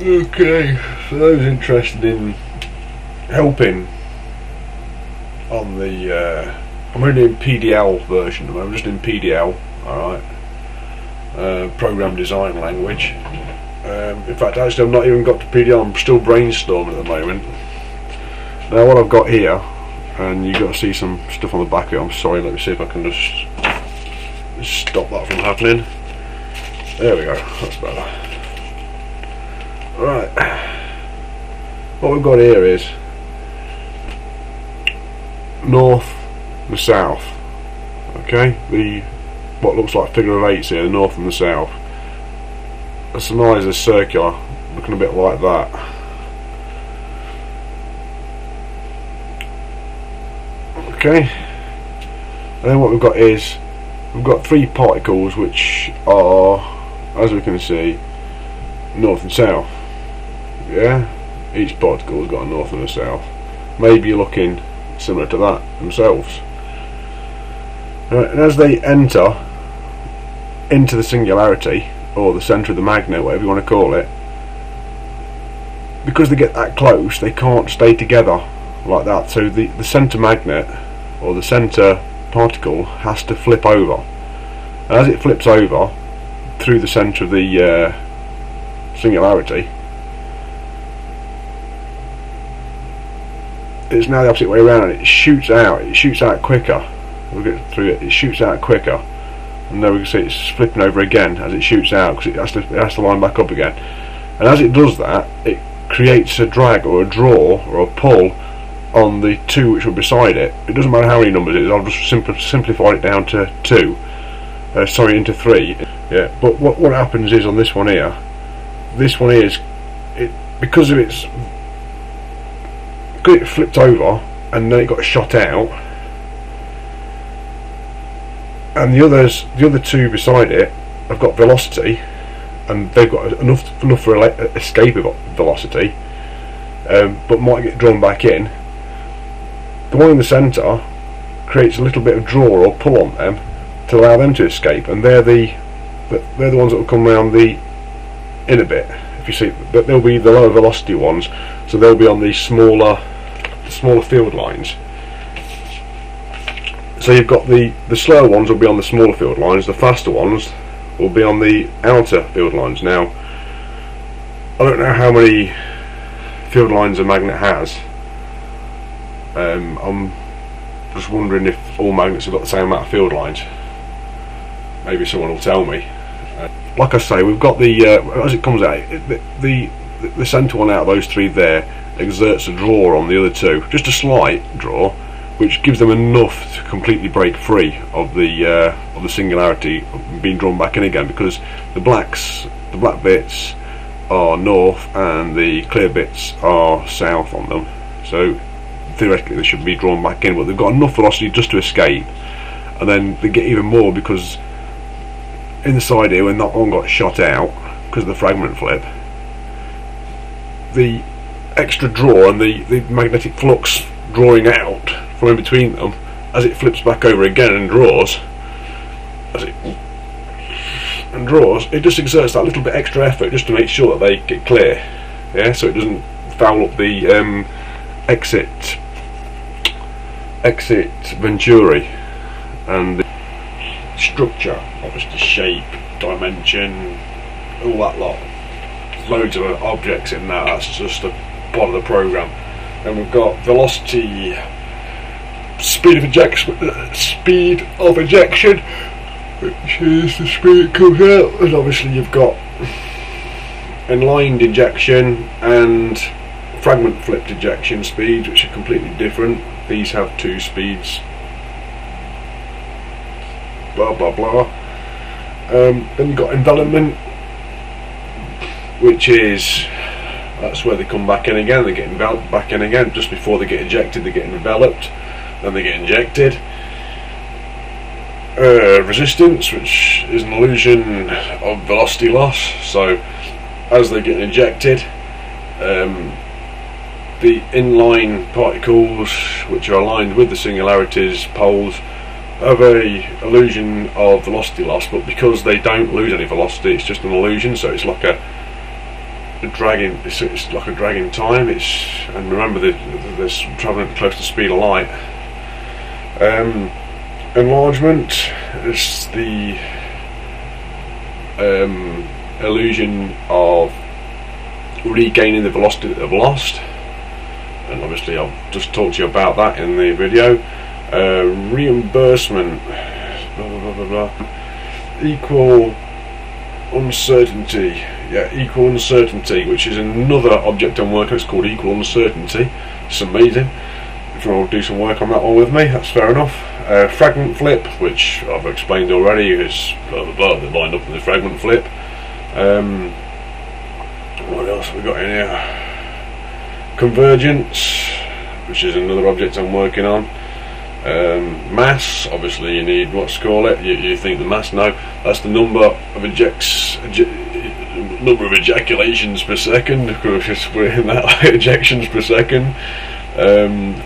Okay, for those interested in helping on the I'm only in PDL version, I'm just in PDL, alright, program design language. In fact, actually I've not even got to PDL, I'm still brainstorming at the moment. Now what I've got here, and you've got to see some stuff on the back of it, I'm sorry, let me see if I can just stop that from happening. There we go, that's better. Right, what we've got here is north and south. Okay, the what looks like figure of eights here, the north and the south. The surmise is circular, looking a bit like that. Okay, and then what we've got is we've got three particles which are, as we can see, north and south. Yeah, each particle has got a north and a south. Maybe you're looking similar to that themselves. And as they enter into the singularity, or the centre of the magnet, whatever you want to call it, because they get that close, they can't stay together like that. So the centre magnet, or the centre particle, has to flip over. And as it flips over through the centre of the singularity, it's now the opposite way around, and it shoots out quicker. We'll get through it. It shoots out quicker, and there we can see it's flipping over again as it shoots out, because it has to line back up again. And as it does that, it creates a drag or a draw or a pull on the two which are beside it. It doesn't matter how many numbers it is. I've just simplified it down to into three. Yeah, but what happens is on this one here, is it, because of its, it flipped over and then it got shot out, and the other two beside it have got velocity, and they've got enough for escape of velocity, but might get drawn back in. The one in the centre creates a little bit of draw or pull on them to allow them to escape, and they're the ones that will come around the inner bit. If you see, but they'll be the lower velocity ones, so they'll be on the smaller field lines. So you've got the slower ones will be on the smaller field lines, the faster ones will be on the outer field lines. Now, I don't know how many field lines a magnet has. I'm just wondering if all magnets have got the same amount of field lines. Maybe someone will tell me. Like I say, we've got the as it comes out, the centre one out of those three there exerts a draw on the other two, just a slight draw, which gives them enough to completely break free of the singularity being drawn back in again, because the black bits are north and the clear bits are south on them. So theoretically they should be drawn back in, but they've got enough velocity just to escape, and then they get even more because in the side here, when that one got shot out because of the fragment flip, the extra draw and the magnetic flux drawing out from in between them, as it flips back over again and draws, it just exerts that little bit extra effort just to make sure that they get clear. Yeah, so it doesn't foul up the exit venturi, and the structure, obviously shape, dimension, all that lot. Loads of objects in that. That's just a part of the program. And we've got velocity, speed of ejection, which is the speed it comes out, and obviously you've got inlined ejection and fragment flipped ejection speeds, which are completely different. These have two speeds, blah blah blah. Then you've got envelopment, which is, that's where they come back in again. They get enveloped back in again. Just before they get ejected, they get enveloped, then they get injected. Resistance, which is an illusion of velocity loss. So as they get injected, the inline particles, which are aligned with the singularity's poles, have a illusion of velocity loss, but because they don't lose any velocity, it's just an illusion. So it's like dragging. It's like a dragging time. And remember, there's travelling close to the speed of light. Enlargement is the illusion of regaining the velocity that they've lost, and obviously I've just talked to you about that in the video. Reimbursement, blah, blah, blah, blah, blah. Equal uncertainty, equal uncertainty, which is another object I'm working on. It's called equal uncertainty. It's amazing. If you want to do some work on that one with me, that's fair enough. Fragment flip, which I've explained already, is blah blah blah, they're lined up in the fragment flip. What else have we got in here? Convergence, which is another object I'm working on. Mass, obviously you need, what's call it, you think the mass, no, that's the number of ejaculations per second, of course we're in that, ejections per second.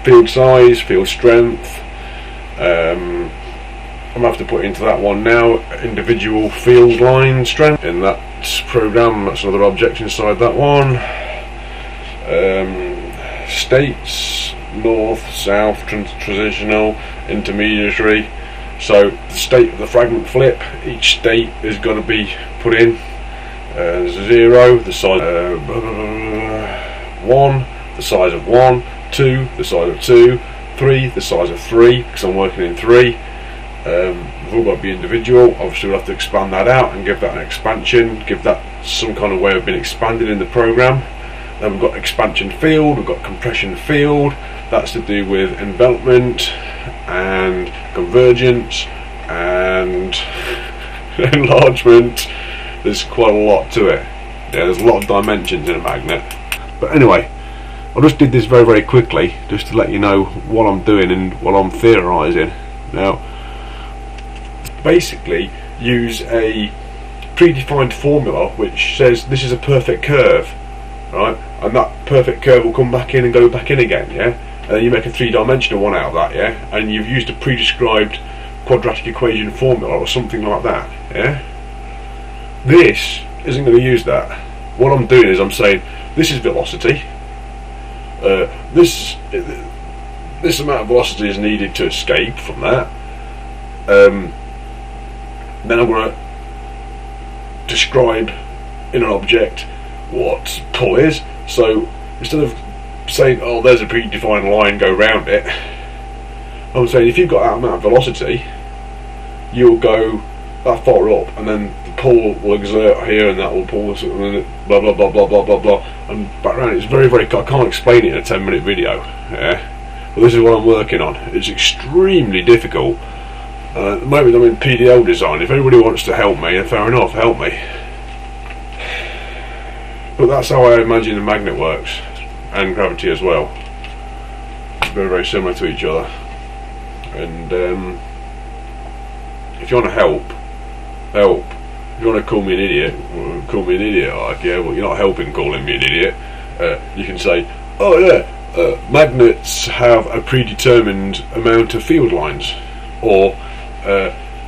Field size, field strength, I'm going to have to put into that one now, individual field line strength in that program. That's another object inside that one. States, north, south, transitional, intermediary. So the state of the fragment flip, each state is going to be put in 0, the size 1, the size of 1, 2, the size of 2, 3, the size of 3, because I'm working in 3. They've all got to be individual. Obviously we'll have to expand that out and give that an expansion, give that some kind of way of being expanded in the program. Then we've got expansion field, we've got compression field, that's to do with envelopment and convergence and enlargement. There's quite a lot to it. There's a lot of dimensions in a magnet. But anyway, I just did this very very quickly just to let you know what I'm doing and what I'm theorising. Now basically use a predefined formula which says this is a perfect curve, right, and that perfect curve will come back in and go back in again, yeah, and then you make a three-dimensional one out of that, yeah, and you've used a pre-described quadratic equation formula or something like that, yeah. This isn't going to use that. What I'm doing is I'm saying this is velocity, this amount of velocity is needed to escape from that. Then I'm going to describe in an object what pull is. So instead of saying, oh, there's a predefined line, go round it, I'm saying if you've got that amount of velocity, you'll go that far up, and then the pull will exert here, and that will pull, and blah blah blah blah blah blah blah, and back around. It's very very. I can't explain it in a 10-minute video. Yeah, but this is what I'm working on. It's extremely difficult. At the moment I'm in PDL design. If anybody wants to help me, then fair enough, help me. But that's how I imagine the magnet works, and gravity as well. Very very similar to each other. And if you want to help. If you want to call me an idiot, like, yeah, well, you're not helping calling me an idiot. You can say, oh yeah, magnets have a predetermined amount of field lines, or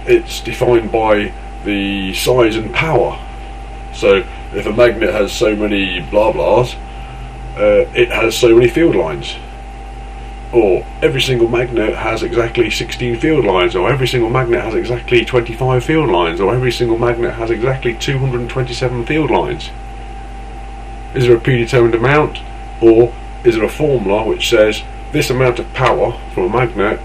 it's defined by the size and power. So if a magnet has so many blah blahs, it has so many field lines. Or every single magnet has exactly 16 field lines, or every single magnet has exactly 25 field lines, or every single magnet has exactly 227 field lines. Is there a predetermined amount, or is there a formula which says this amount of power from a magnet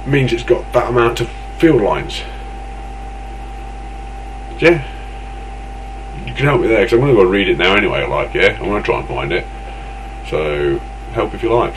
means it's got that amount of field lines? Yeah, you can help me there, because I'm going to go read it now anyway. Like, yeah, I'm going to try and find it. So help if you like.